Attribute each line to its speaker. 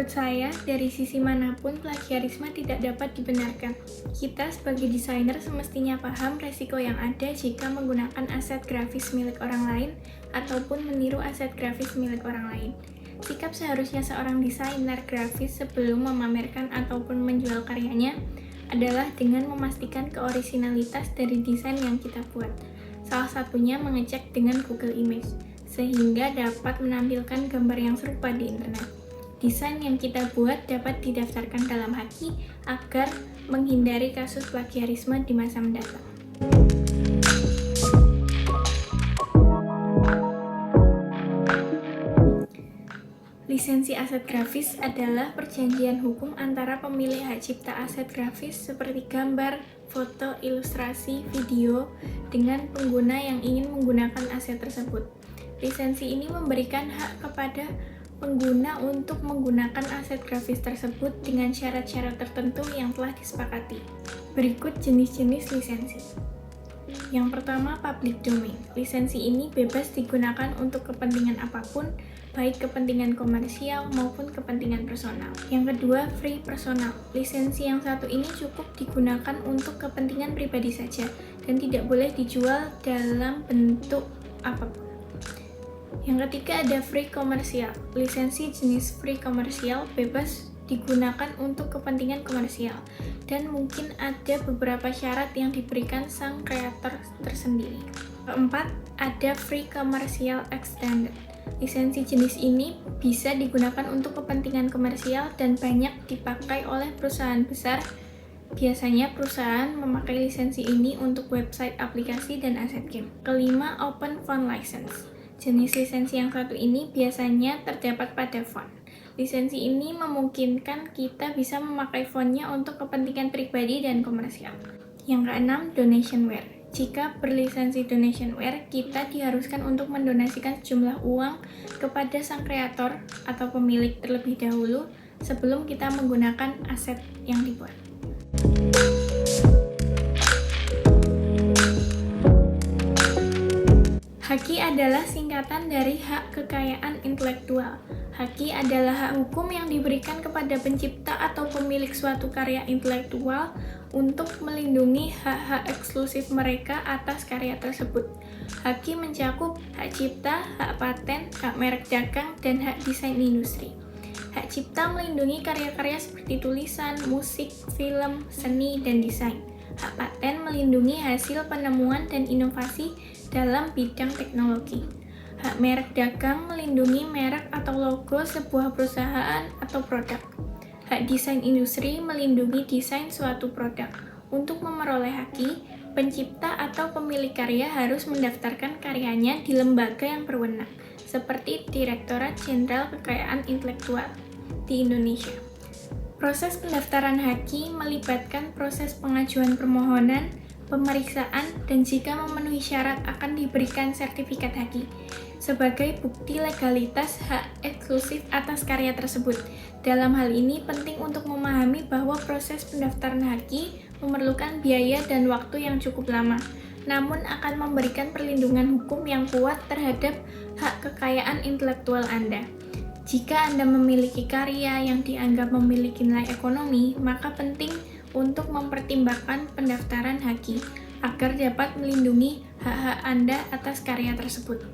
Speaker 1: Menurut saya, dari sisi manapun plagiarisme tidak dapat dibenarkan. Kita sebagai desainer semestinya paham resiko yang ada jika menggunakan aset grafis milik orang lain ataupun meniru aset grafis milik orang lain. Sikap seharusnya seorang desainer grafis sebelum memamerkan ataupun menjual karyanya adalah dengan memastikan keorisinalitas dari desain yang kita buat. Salah satunya mengecek dengan Google Image, sehingga dapat menampilkan gambar yang serupa di internet. Desain yang kita buat dapat didaftarkan dalam Haki agar menghindari kasus plagiarisme di masa mendatang. Lisensi aset grafis adalah perjanjian hukum antara pemilik hak cipta aset grafis seperti gambar, foto, ilustrasi, video dengan pengguna yang ingin menggunakan aset tersebut. Lisensi ini memberikan hak kepada pengguna untuk menggunakan aset grafis tersebut dengan syarat-syarat tertentu yang telah disepakati. Berikut jenis-jenis lisensi. Yang pertama, public domain. Lisensi ini bebas digunakan untuk kepentingan apapun, baik kepentingan komersial maupun kepentingan personal. Yang kedua, free personal. Lisensi yang satu ini cukup digunakan untuk kepentingan pribadi saja dan tidak boleh dijual dalam bentuk apapun. Yang ketiga ada free komersial. Lisensi jenis free komersial bebas digunakan untuk kepentingan komersial dan mungkin ada beberapa syarat yang diberikan sang kreator tersendiri. Keempat, ada free commercial extended. Lisensi jenis ini bisa digunakan untuk kepentingan komersial dan banyak dipakai oleh perusahaan besar. Biasanya perusahaan memakai lisensi ini untuk website, aplikasi, dan aset game. Kelima, open font license. Jenis lisensi yang satu ini biasanya terdapat pada font. Lisensi ini memungkinkan kita bisa memakai fontnya untuk kepentingan pribadi dan komersial. Yang keenam, donationware. Jika berlisensi donationware, kita diharuskan untuk mendonasikan sejumlah uang kepada sang kreator atau pemilik terlebih dahulu sebelum kita menggunakan aset yang dibuat. Haki adalah singkatan dari hak kekayaan intelektual. Haki adalah hak hukum yang diberikan kepada pencipta atau pemilik suatu karya intelektual untuk melindungi hak-hak eksklusif mereka atas karya tersebut. Haki mencakup hak cipta, hak paten, hak merek dagang, dan hak desain industri. Hak cipta melindungi karya-karya seperti tulisan, musik, film, seni, dan desain. Hak paten melindungi hasil penemuan dan inovasi dalam bidang teknologi. Hak merek dagang melindungi merek atau logo sebuah perusahaan atau produk. Hak desain industri melindungi desain suatu produk. Untuk memperoleh haki, pencipta atau pemilik karya harus mendaftarkan karyanya di lembaga yang berwenang, seperti Direktorat Jenderal Kekayaan Intelektual di Indonesia. Proses pendaftaran haki melibatkan proses pengajuan permohonan, pemeriksaan, dan jika memenuhi syarat akan diberikan sertifikat haki sebagai bukti legalitas hak eksklusif atas karya tersebut. Dalam hal ini penting untuk memahami bahwa proses pendaftaran haki memerlukan biaya dan waktu yang cukup lama, namun akan memberikan perlindungan hukum yang kuat terhadap hak kekayaan intelektual Anda. Jika Anda memiliki karya yang dianggap memiliki nilai ekonomi, maka penting untuk mempertimbangkan pendaftaran haki agar dapat melindungi hak-hak Anda atas karya tersebut.